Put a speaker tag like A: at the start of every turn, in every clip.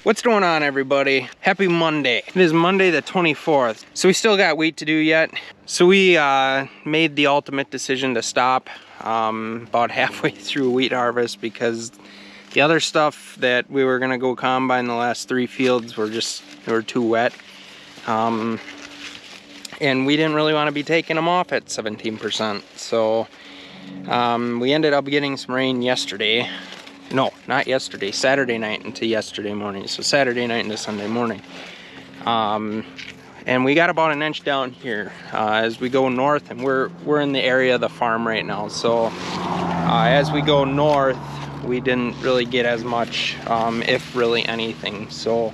A: What's going on, everybody? Happy Monday. It is Monday the 24th. So we still got wheat to do yet. So we made the ultimate decision to stop about halfway through wheat harvest because the other stuff that we were gonna go combine, the last 3 fields they were too wet. And we didn't really want to be taking them off at 17%. So we ended up getting some rain yesterday. No, not yesterday, Saturday night into yesterday morning. So Saturday night into Sunday morning. And we got about an inch down here as we go north, and we're in the area of the farm right now. So as we go north, we didn't really get as much, if really anything. So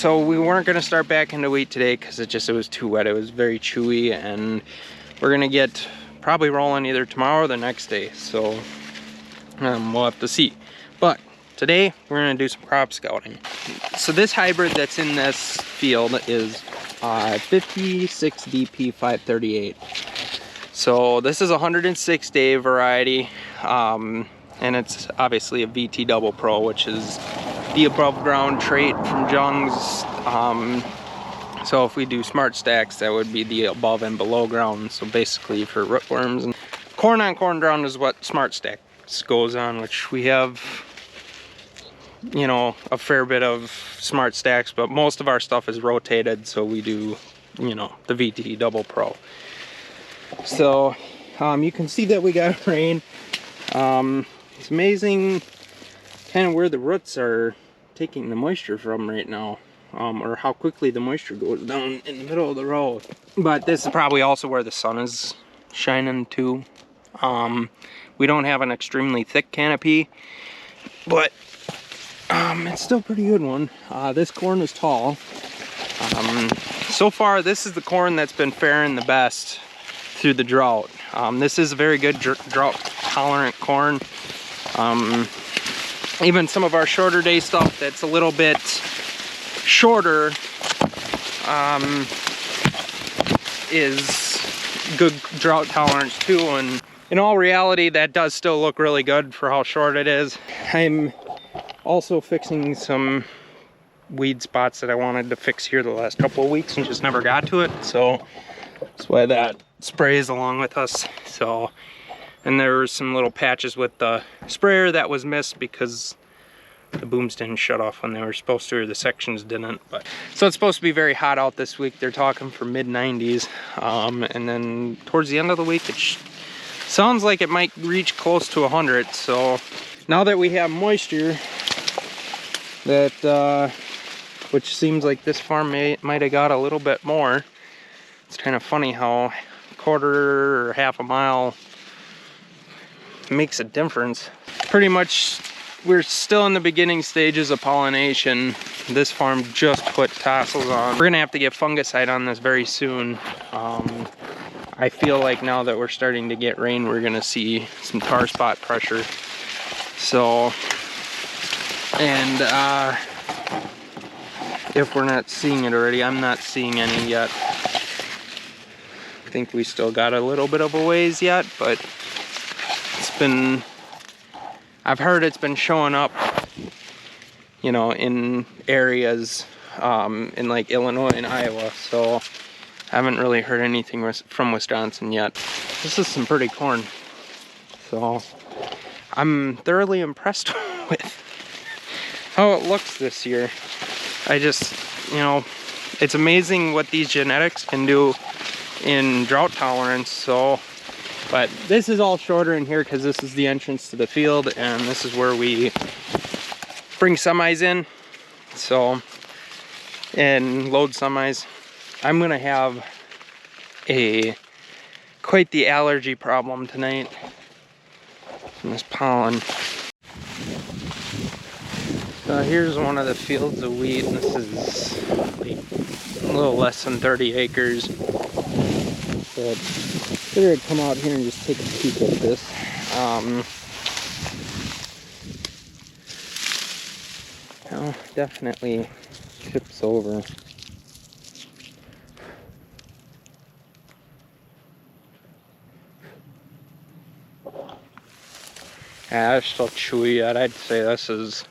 A: we weren't gonna start back into wheat today because it was too wet. It was very chewy, and we're gonna get probably rolling either tomorrow or the next day. So we'll have to see. But today we're gonna do some crop scouting. So this hybrid that's in this field is 56 DP 538. So this is a 106-day variety, and it's obviously a VT Double Pro, which is the above ground trait from Jung's. So if we do smart stacks, that would be the above and below ground. So basically for rootworms, and corn on corn ground is what smart stacks goes on, which we have, you know, a fair bit of smart stacks, but most of our stuff is rotated, so we do, you know, the VT Double Pro. So you can see that we got rain. It's amazing kind of where the roots are taking the moisture from right now, or how quickly the moisture goes down in the middle of the row. But this is probably also where the sun is shining too. We don't have an extremely thick canopy, but it's still a pretty good one. This corn is tall. So far, this is the corn that's been faring the best through the drought. This is a very good drought tolerant corn. Even some of our shorter day stuff that's a little bit shorter is good drought tolerance too. And in all reality, that does still look really good for how short it is. I'm also fixing some weed spots that I wanted to fix here the last couple of weeks and just never got to it. So that's why that sprays along with us. So, and there were some little patches with the sprayer that was missed because the booms didn't shut off when they were supposed to, or the sections didn't. But so it's supposed to be very hot out this week. They're talking for mid-90s, and then towards the end of the week it sounds like it might reach close to 100. So now that we have moisture, that which seems like this farm might have got a little bit more. It's kind of funny how a quarter or half a mile makes a difference. Pretty much we're still in the beginning stages of pollination. This farm just put tassels on. We're gonna have to get fungicide on this very soon. I feel like now that we're starting to get rain, we're gonna see some tar spot pressure. So, and if we're not seeing it already, I'm not seeing any yet. I think we still got a little bit of a ways yet, but I've heard it's been showing up, you know, in areas in like Illinois and Iowa. So I haven't really heard anything from Wisconsin yet. This is some pretty corn. So I'm thoroughly impressed with how it looks this year. I just, you know, it's amazing what these genetics can do in drought tolerance. So, but this is all shorter in here because this is the entrance to the field, and this is where we bring semis in. So, and load semis. I'm gonna have quite the allergy problem tonight from this pollen. Here's one of the fields of wheat. This is like a little less than 30 acres. But I figured I'd come out here and just take a peek at this. Well, definitely tips over. Yeah, they're still chewy yet. I'd say this is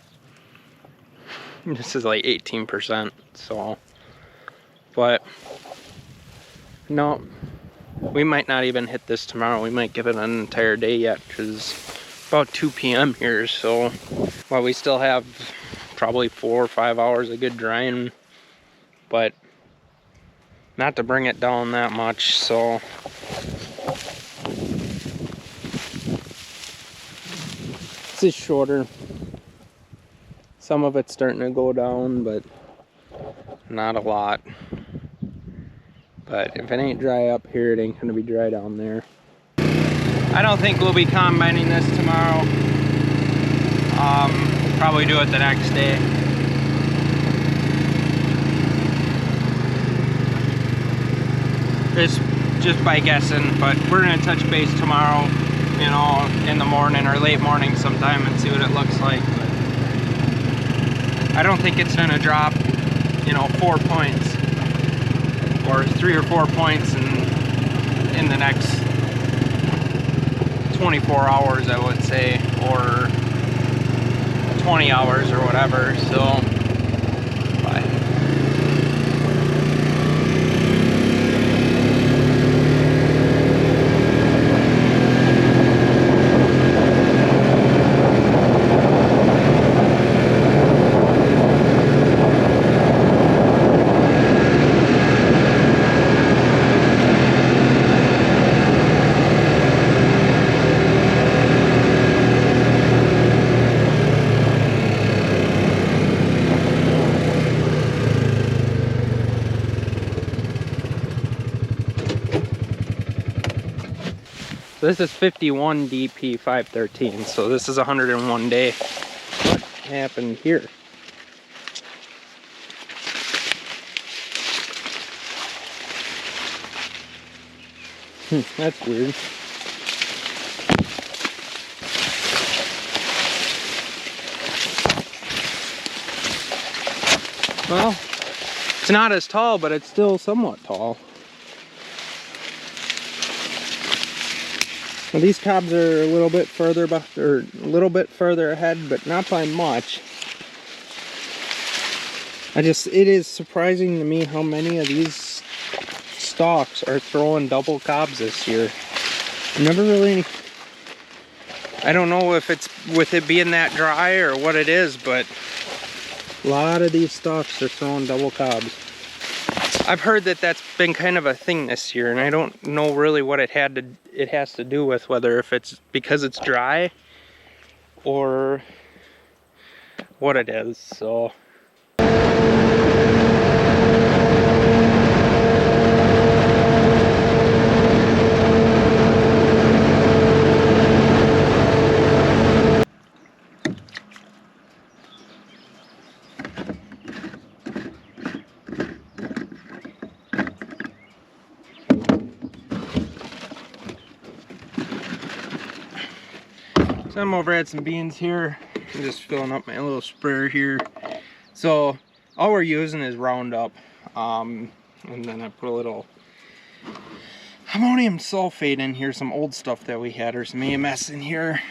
A: This is like 18%, so, but no, we might not even hit this tomorrow. We might give it an entire day yet, because it's about 2 p.m. here, so, well, we still have probably 4 or 5 hours of good drying, but not to bring it down that much, so. This is shorter. Some of it's starting to go down, but not a lot. But if it ain't dry up here, it ain't gonna be dry down there. I don't think we'll be combining this tomorrow. We'll probably do it the next day. Just by guessing, but we're gonna touch base tomorrow, you know, in the morning or late morning sometime and see what it looks like. But I don't think it's gonna drop, you know, 4 points or 3 or 4 points in the next 24 hours, I would say, or 20 hours or whatever. So, but this is 51 DP 513, so this is 101 day. What happened here? That's weird. Well, it's not as tall, but it's still somewhat tall. Well, these cobs are a little bit further ahead, but not by much. It is surprising to me how many of these stalks are throwing double cobs this year. Never really, I don't know if it's with it being that dry or what it is, but a lot of these stalks are throwing double cobs. I've heard that that's been kind of a thing this year, and I don't know really what it has to do with, whether if it's because it's dry or what it is. So I'm over at some beans here. I'm just filling up my little sprayer here. So all we're using is Roundup, and then I put a little ammonium sulfate in here, some old stuff that we had, or some EMS in here.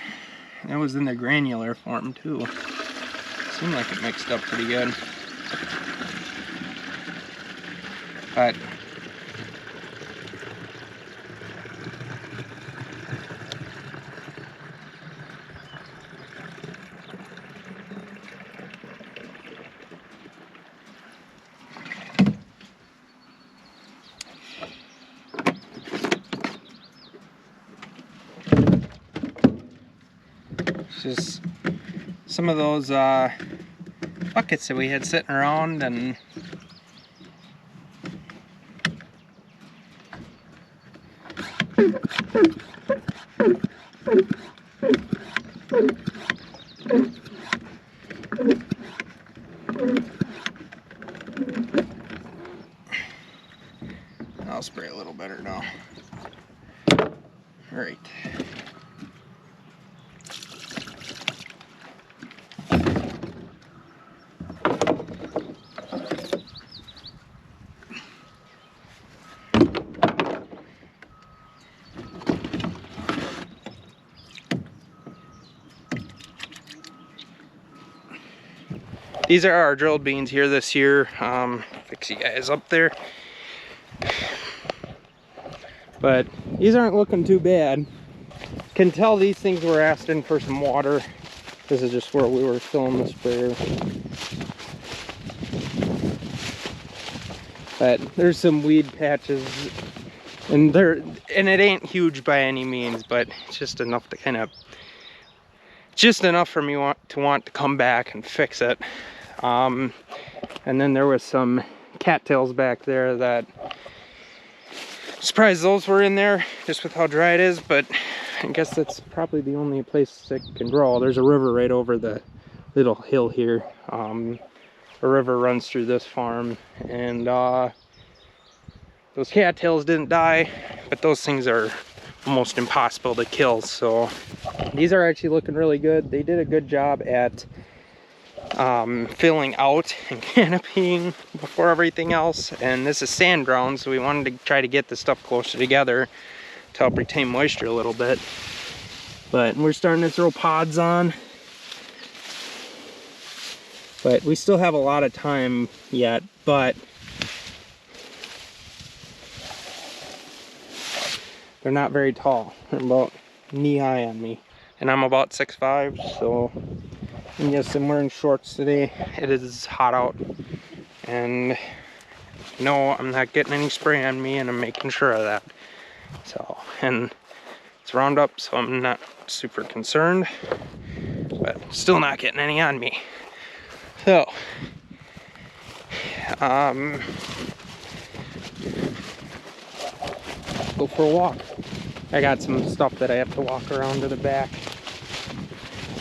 A: That was in the granular form too. Seemed like it mixed up pretty good. But just some of those buckets that we had sitting around, and I'll spray a little better now. All right. These are our drilled beans here this year. Fix you guys up there. But these aren't looking too bad. Can tell these things were asking for some water. This is just where we were filling the sprayer. But there's some weed patches, and it ain't huge by any means, but it's just enough to kind of, just enough for me to want to come back and fix it. And then there was some cattails back there that, surprised those were in there just with how dry it is, but I guess that's probably the only place that can grow. There's a river right over the little hill here. A river runs through this farm, and those cattails didn't die, but those things are almost impossible to kill. So these are actually looking really good. They did a good job at filling out and canopying before everything else. And this is sand ground, so we wanted to try to get the stuff closer together to help retain moisture a little bit. But we're starting to throw pods on. But we still have a lot of time yet, but they're not very tall. They're about knee-high on me. And I'm about 6'5", so, and yes, I'm wearing shorts today. It is hot out. And no, I'm not getting any spray on me, and I'm making sure of that. So, and it's Roundup, so I'm not super concerned, but still not getting any on me. So, go for a walk. I got some stuff that I have to walk around to the back,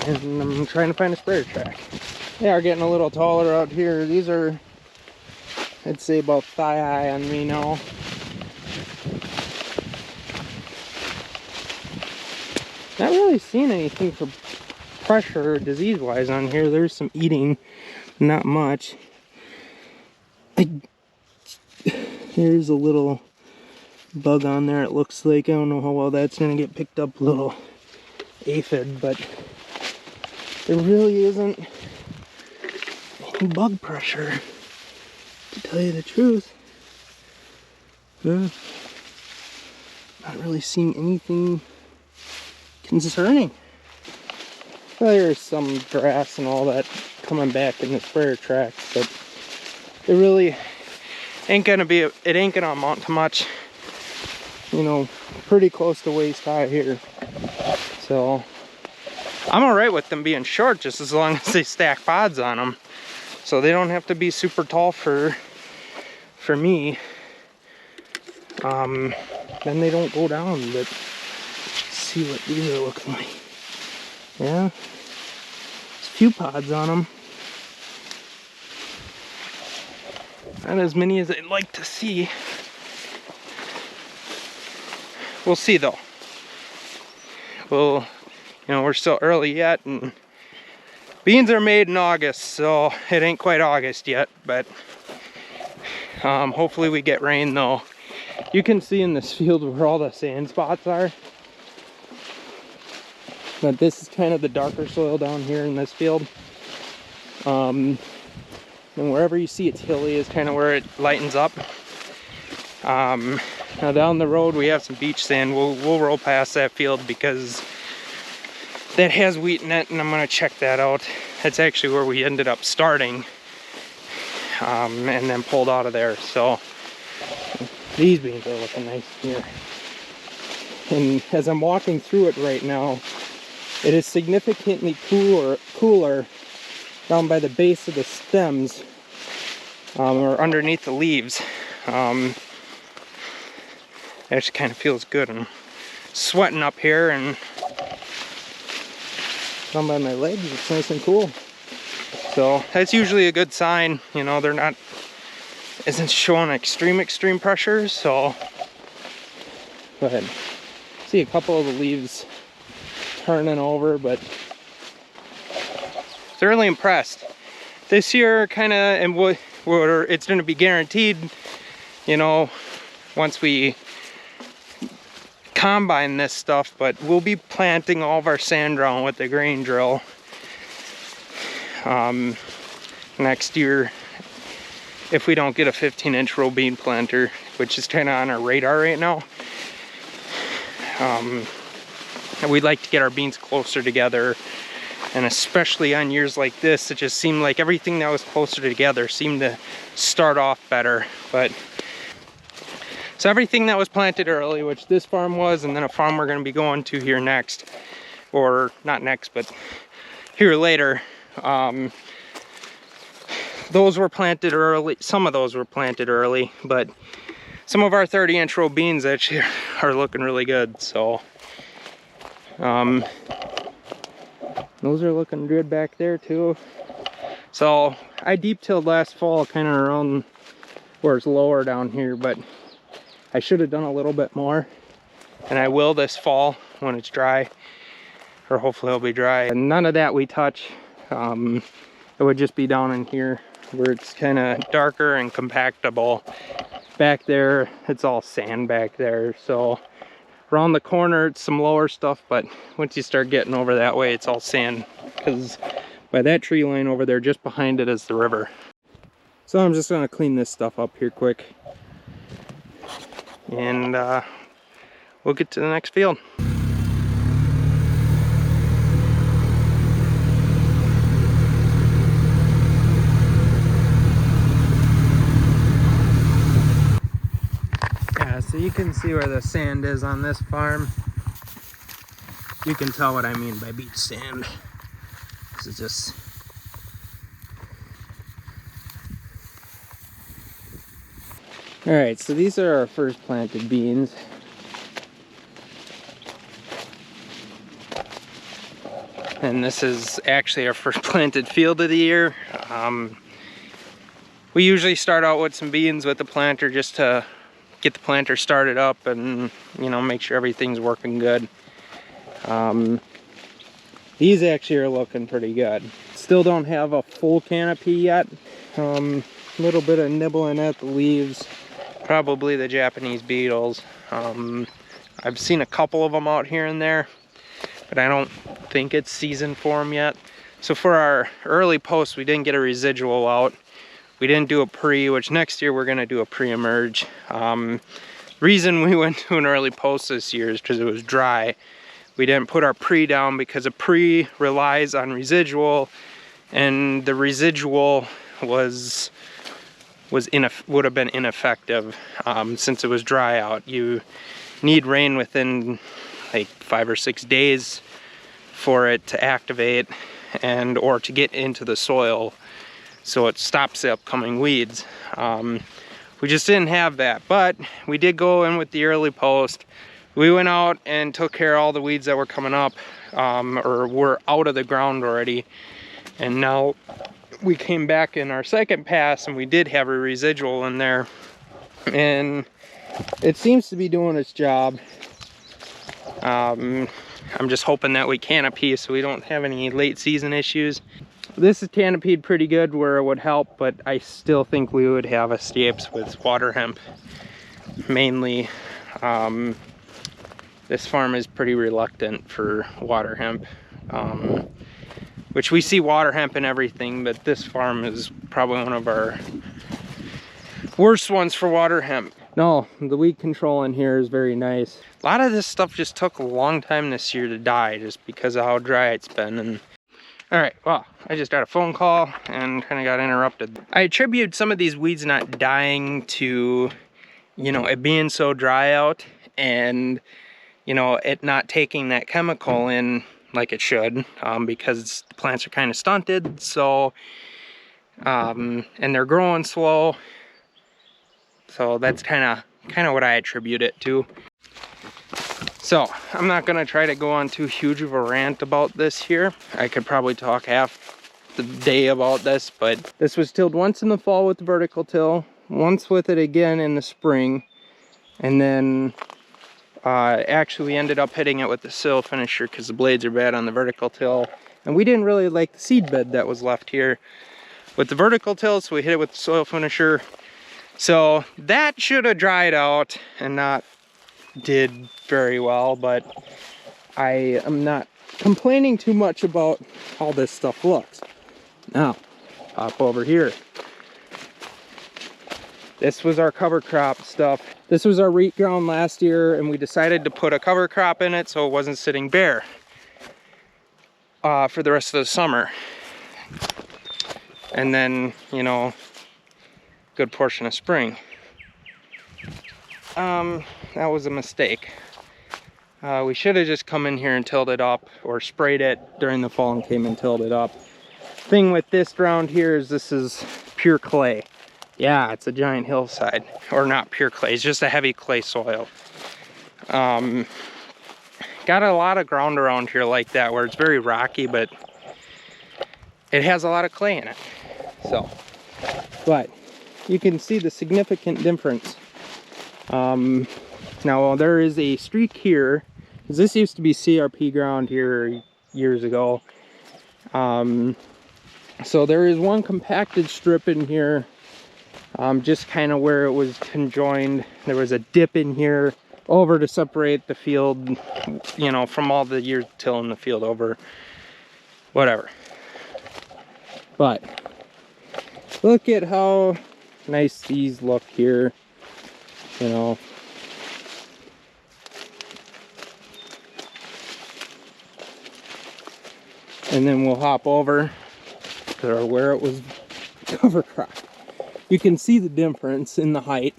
A: and I'm trying to find a sprayer track. They are getting a little taller out here. These are, I'd say, about thigh high on me now. Not really seeing anything for pressure disease wise on here. There's some eating, not much. There's a little bug on there, it looks like. I don't know how well that's gonna get picked up, a little aphid, but there really isn't any bug pressure, to tell you the truth. Not really seeing anything concerning. Well, there's some grass and all that coming back in the sprayer tracks, but it really ain't gonna be, it ain't gonna amount to much. You know, pretty close to waist high here. So I'm all right with them being short, just as long as they stack pods on them. So they don't have to be super tall for me. Then they don't go down, but let's see what these are looking like. Yeah, there's a few pods on them. Not as many as I'd like to see. We'll see though. Well, you know, we're still early yet, and beans are made in August, so it ain't quite August yet, but hopefully we get rain though. You can see in this field where all the sand spots are. But this is kind of the darker soil down here in this field. And wherever you see it's hilly is kind of where it lightens up. Now down the road we have some beach sand. We'll roll past that field because that has wheat in it, and I'm gonna check that out. That's actually where we ended up starting, and then pulled out of there. So these beans are looking nice here. And as I'm walking through it right now, it is significantly cooler down by the base of the stems, or underneath the leaves. It actually kind of feels good. I'm sweating up here, and down by my legs it's nice and cool. So that's usually a good sign. You know, they're not, isn't showing extreme pressure. So go ahead. See a couple of the leaves turning over, but thoroughly impressed. This year kind of, and it's going to be guaranteed, you know, once we combine this stuff, but we'll be planting all of our sand drown with the grain drill. And next year if we don't get a 15-inch row bean planter, which is kind of on our radar right now. We'd like to get our beans closer together, and especially on years like this, it just seemed like everything that was closer together seemed to start off better. But so everything that was planted early, which this farm was, and then a farm we're going to be going to here next, or not next, but here later, those were planted early. Some of those were planted early, but some of our 30-inch row beans actually are looking really good. So those are looking good back there too. So I deep tilled last fall kind of around where it's lower down here, but I should have done a little bit more, and I will this fall when it's dry, or hopefully it'll be dry. And none of that we touch. It would just be down in here where it's kind of darker and compactable. Back there, it's all sand back there. So around the corner, it's some lower stuff, but once you start getting over that way, it's all sand, because by that tree line over there, just behind it is the river. So I'm just gonna clean this stuff up here quick, and we'll get to the next field. So you can see where the sand is on this farm. You can tell what I mean by beach sand. This is just... Alright, so these are our first planted beans. And this is actually our first planted field of the year. We usually start out with some beans with the planter just to get the planter started up and, you know, make sure everything's working good. These actually are looking pretty good. Still don't have a full canopy yet. Little bit of nibbling at the leaves. Probably the Japanese beetles. I've seen a couple of them out here and there, but I don't think it's season for them yet. So for our early post, we didn't get a residual out. We didn't do a pre, which next year we're gonna do a pre-emerge. Reason we went to an early post this year is because it was dry. We didn't put our pre down because a pre relies on residual, and the residual would have been ineffective since it was dry out. You need rain within like 5 or 6 days for it to activate and or to get into the soil, so it stops the upcoming weeds. We just didn't have that, but we did go in with the early post. We went out and took care of all the weeds that were coming up, or were out of the ground already. And now we came back in our second pass and we did have a residual in there. And it seems to be doing its job. I'm just hoping that we canopy so we don't have any late season issues. This is canopied pretty good where it would help, but I still think we would have escapes with water hemp. Mainly, this farm is pretty reluctant for water hemp, which we see water hemp in everything, but this farm is probably one of our worst ones for water hemp. No, the weed control in here is very nice. A lot of this stuff just took a long time this year to die just because of how dry it's been. And all right, well, I just got a phone call and kind of got interrupted. I attribute some of these weeds not dying to, you know, it being so dry out and, you know, it not taking that chemical in like it should, because the plants are kind of stunted. So, and they're growing slow. So that's kind of what I attribute it to. So I'm not gonna try to go on too huge of a rant about this here. I could probably talk half the day about this, but this was tilled once in the fall with the vertical till, once with it again in the spring, and then actually we ended up hitting it with the soil finisher because the blades are bad on the vertical till, and we didn't really like the seed bed that was left here with the vertical till, so we hit it with the soil finisher. So that should have dried out and not did very well, but I am not complaining too much about how this stuff looks. Now, hop over here. This was our cover crop stuff. This was our wheat ground last year, and we decided to put a cover crop in it so it wasn't sitting bare for the rest of the summer. And then, you know, good portion of spring. That was a mistake. We should have just come in here and tilled it up, or sprayed it during the fall and came and tilled it up. Thing with this ground here is this is pure clay. Yeah, it's a giant hillside, or not pure clay, it's just a heavy clay soil. Got a lot of ground around here like that where it's very rocky, but it has a lot of clay in it. So, but you can see the significant difference. Now there is a streak here, because this used to be CRP ground here years ago. So there is one compacted strip in here, just kind of where it was conjoined. There was a dip in here over to separate the field, you know, from all the years tilling the field over, whatever. But look at how nice these look here, you know. And then we'll hop over to where it was cover crop. You can see the difference in the height,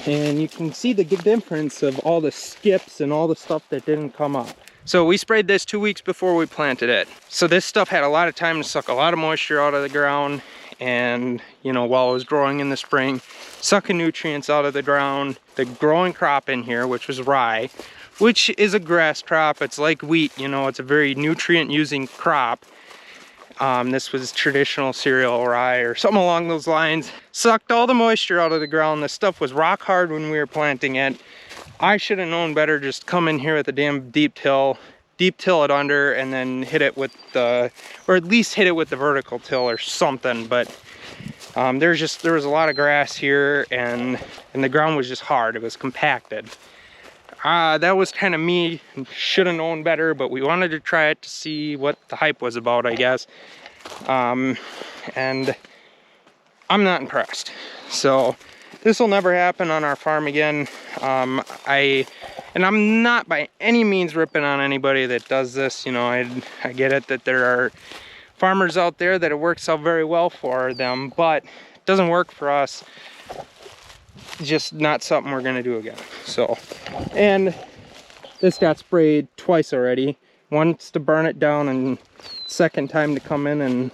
A: and you can see the difference of all the skips and all the stuff that didn't come up. So we sprayed this 2 weeks before we planted it. So this stuff had a lot of time to suck a lot of moisture out of the ground, and you know, while it was growing in the spring, sucking nutrients out of the ground. The growing crop in here, which was rye, which is a grass crop. It's like wheat, you know, it's a very nutrient using crop. This was traditional cereal rye or something along those lines. Sucked all the moisture out of the ground. This stuff was rock hard when we were planting it. I should have known better, just come in here with a damn deep till it under, and then hit it with the, or at least hit it with the vertical till or something. But there was a lot of grass here, and the ground was just hard. It was compacted. That was kind of me. Should have known better, but we wanted to try it to see what the hype was about, I guess. And I'm not impressed. So this will never happen on our farm again. And I'm not by any means ripping on anybody that does this. You know, I get it that there are farmers out there that it works out very well for them, but it doesn't work for us. Just not something we're gonna do again. So, and this got sprayed twice already. Once to burn it down, and second time to come in and,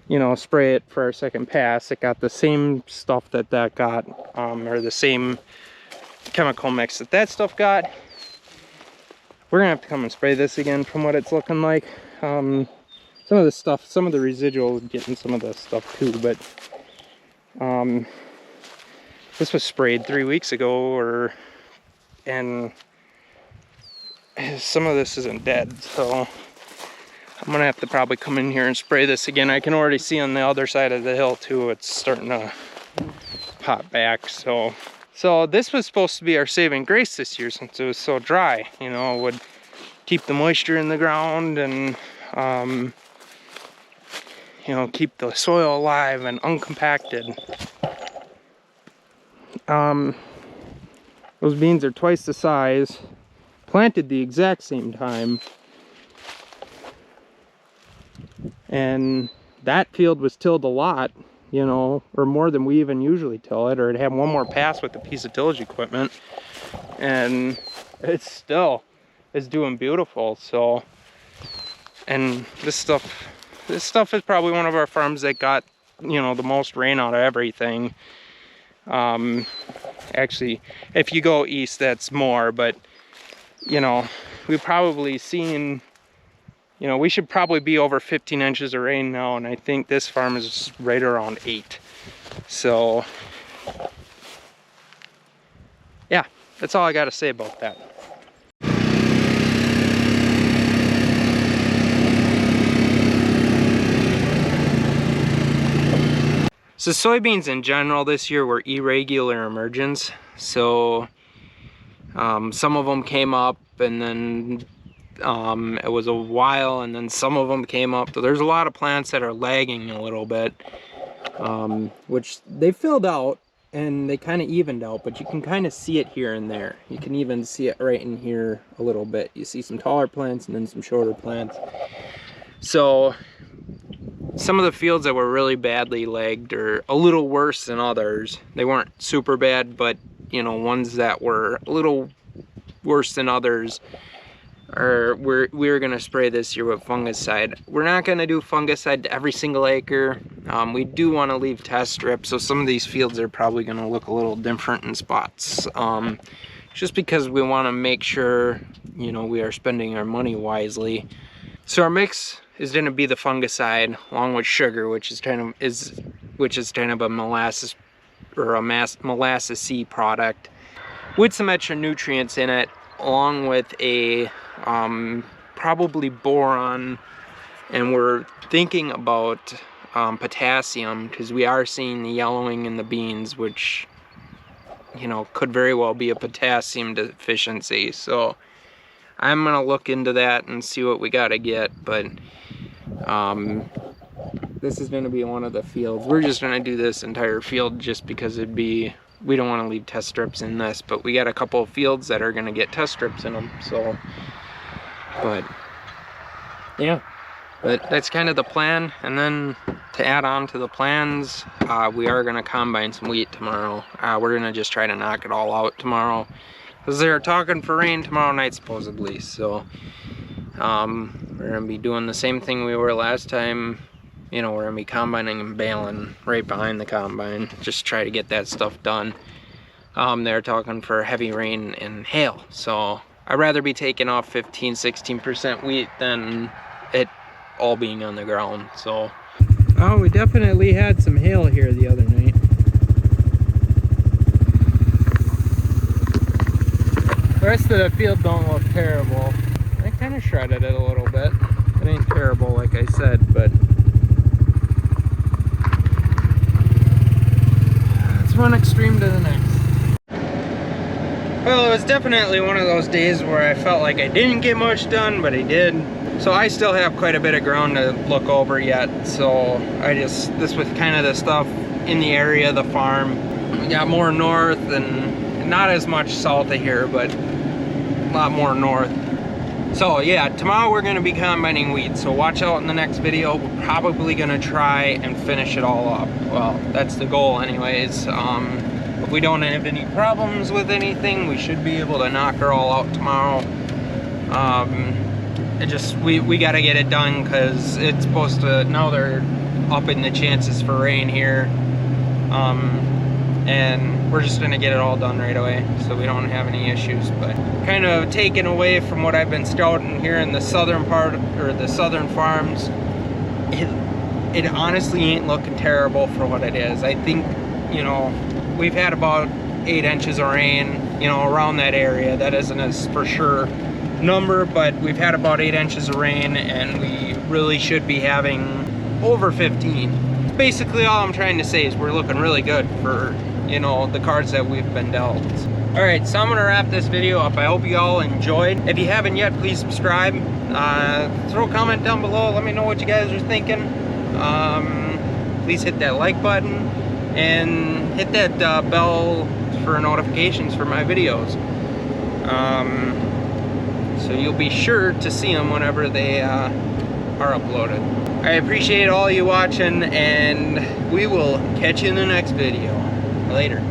A: you know, spray it for our second pass. It got the same stuff that got, or the same chemical mix that stuff got. We're gonna have to come and spray this again from what it's looking like. Some of the stuff, some of the residuals getting some of the stuff too, but this was sprayed 3 weeks ago, and some of this isn't dead, so I'm gonna have to probably come in here and spray this again. I can already see on the other side of the hill too, it's starting to pop back. So this was supposed to be our saving grace this year, since it was so dry. You know, it would keep the moisture in the ground, and you know, keep the soil alive and uncompacted. Those beans are twice the size, planted the exact same time, and that field was tilled a lot, you know, or more than we even usually till it, or it had one more pass with a piece of tillage equipment, and it still is doing beautiful. So, and this stuff is probably one of our farms that got, you know, the most rain out of everything. Actually, if you go east, that's more, but you know, we've probably seen, you know, we should probably be over 15 inches of rain now, and I think this farm is right around 8. So yeah, that's all I got to say about that. So soybeans in general this year were irregular emergence. So some of them came up, and then It was a while, and then some of them came up. So there's a lot of plants that are lagging a little bit, which they filled out and they kind of evened out, but you can kind of see it here and there. You can even see it right in here a little bit. You see some taller plants and then some shorter plants. So some of the fields that were really badly lagged are a little worse than others. They weren't super bad, but you know, ones that were a little worse than others we're gonna spray this year with fungicide. We're not gonna do fungicide to every single acre. We do want to leave test strips, so some of these fields are probably gonna look a little different in spots. Just because we want to make sure, you know, we are spending our money wisely. So our mix is gonna be the fungicide along with sugar, which is kind of a molasses or a molasses-y product with some extra nutrients in it, along with a probably boron, and we're thinking about potassium, because we are seeing the yellowing in the beans, which, you know, could very well be a potassium deficiency. So I'm gonna look into that and see what we gotta get. But this is gonna be one of the fields. We're just gonna do this entire field just because we don't want to leave test strips in this, but we got a couple of fields that are gonna get test strips in them. So, but yeah, but that's kind of the plan. And then to add on to the plans, we are gonna combine some wheat tomorrow. We're gonna just try to knock it all out tomorrow, because they're talking for rain tomorrow night supposedly. So we're gonna be doing the same thing we were last time. You know, we're gonna be combining and baling right behind the combine, just try to get that stuff done. They're talking for heavy rain and hail, so I'd rather be taking off 15-16% wheat than it all being on the ground. So, oh, we definitely had some hail here the other night. The rest of the field don't look terrible. I kind of shredded it a little bit. It ain't terrible, like I said, but it's one extreme to the next. Well, it was definitely one of those days where I felt like I didn't get much done, but I did. So I still have quite a bit of ground to look over yet. So this was kind of the stuff in the area of the farm. We got more north and not as much south of here, but a lot more north. So yeah, tomorrow we're gonna be combining wheat. So watch out in the next video. We're probably gonna try and finish it all up. Well, that's the goal anyways. If we don't have any problems with anything, we should be able to knock her all out tomorrow. We gotta get it done, because it's supposed to, now they're upping the chances for rain here. And we're just gonna get it all done right away so we don't have any issues. But kind of taken away from what I've been scouting here in the southern part, or the southern farms, it honestly ain't looking terrible for what it is. I think, you know, we've had about 8 inches of rain, you know, around that area. That isn't a for sure number, but we've had about 8 inches of rain, and we really should be having over 15. Basically all I'm trying to say is we're looking really good for, you know, the cards that we've been dealt. All right, so I'm gonna wrap this video up. I hope you all enjoyed. If you haven't yet, please subscribe. Throw a comment down below. Let me know what you guys are thinking. Please hit that like button and hit that bell for notifications for my videos. So you'll be sure to see them whenever they are uploaded. I appreciate all you watching, and we will catch you in the next video. Later.